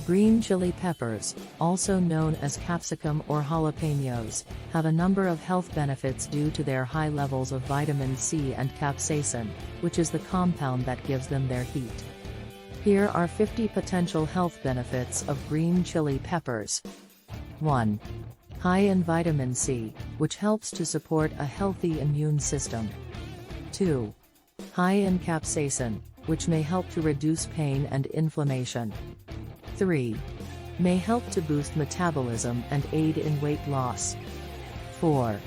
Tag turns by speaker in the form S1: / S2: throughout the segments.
S1: Green chili peppers, also known as capsicum or jalapenos, have a number of health benefits due to their high levels of vitamin C and capsaicin, which is the compound that gives them their heat. Here are 50 potential health benefits of green chili peppers. 1. High in vitamin C, which helps to support a healthy immune system. 2. High in capsaicin, which may help to reduce pain and inflammation. 3. May help to boost metabolism and aid in weight loss. 4.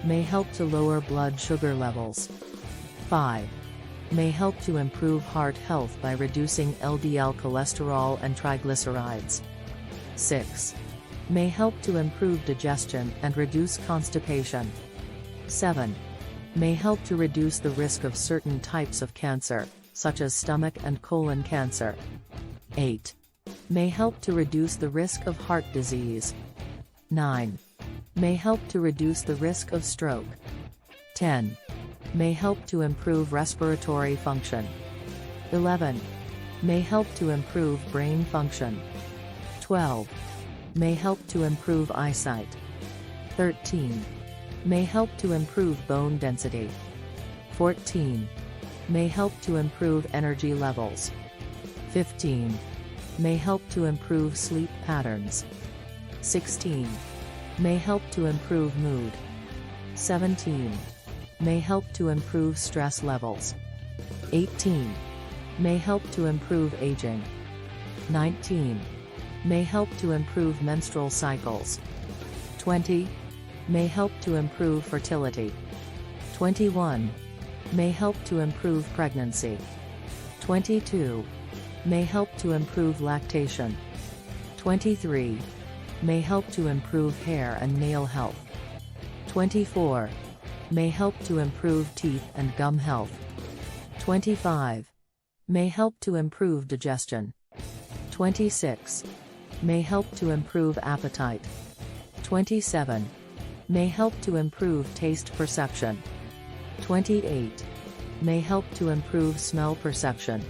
S1: May help to lower blood sugar levels. 5. May help to improve heart health by reducing LDL cholesterol and triglycerides. 6. May help to improve digestion and reduce constipation. 7. May help to reduce the risk of certain types of cancer, such as stomach and colon cancer. 8. May help to reduce the risk of heart disease. 9. May help to reduce the risk of stroke. 10. May help to improve respiratory function. 11. May help to improve brain function. 12. May help to improve eyesight. 13. May help to improve bone density. 14. May help to improve energy levels. 15. May help to improve sleep patterns. 16. May help to improve mood. 17. May help to improve stress levels. 18. May help to improve aging. 19. May help to improve menstrual cycles. 20. May help to improve fertility. 21. May help to improve pregnancy. 22. May help to improve lactation. 23. May help to improve hair and nail health. 24. May help to improve teeth and gum health. 25. May help to improve digestion. 26. May help to improve appetite. 27. May help to improve taste perception. 28. May help to improve smell perception.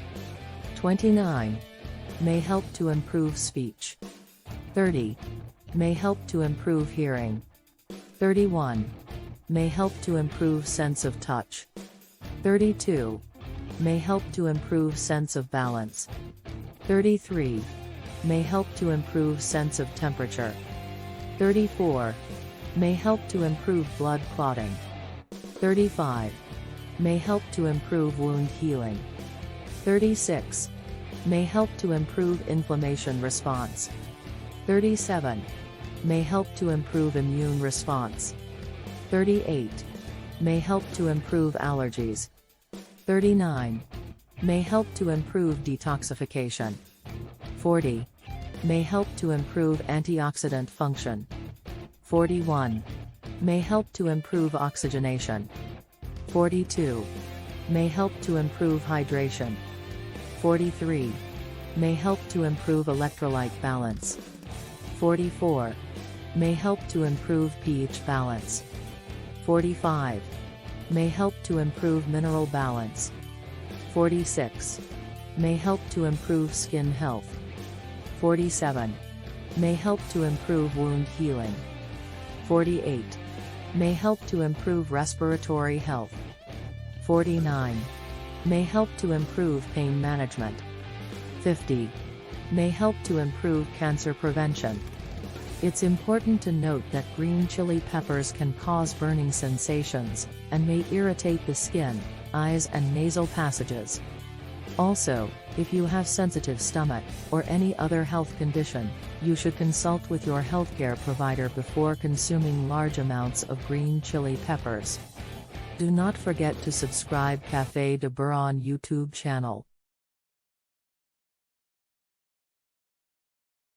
S1: 29. May help to improve speech. 30. May help to improve hearing. 31. May help to improve sense of touch. 32. May help to improve sense of balance. 33. May help to improve sense of temperature. 34. May help to improve blood clotting. 35. May help to improve wound healing. 36. May help to improve inflammation response. 37. May help to improve immune response. 38. May help to improve allergies. 39. May help to improve detoxification. 40. May help to improve antioxidant function. 41. May help to improve oxygenation. 42. May help to improve hydration. 43. May help to improve electrolyte balance. 44. May help to improve pH balance. 45. May help to improve mineral balance. 46. May help to improve skin health. 47. May help to improve wound healing. 48. May help to improve respiratory health. 49. May help to improve pain management. 50. May help to improve cancer prevention. It's important to note that green chili peppers can cause burning sensations, and may irritate the skin, eyes and nasal passages. Also, if you have sensitive stomach, or any other health condition, you should consult with your healthcare provider before consuming large amounts of green chili peppers. Do not forget to subscribe Café de Burhan YouTube channel.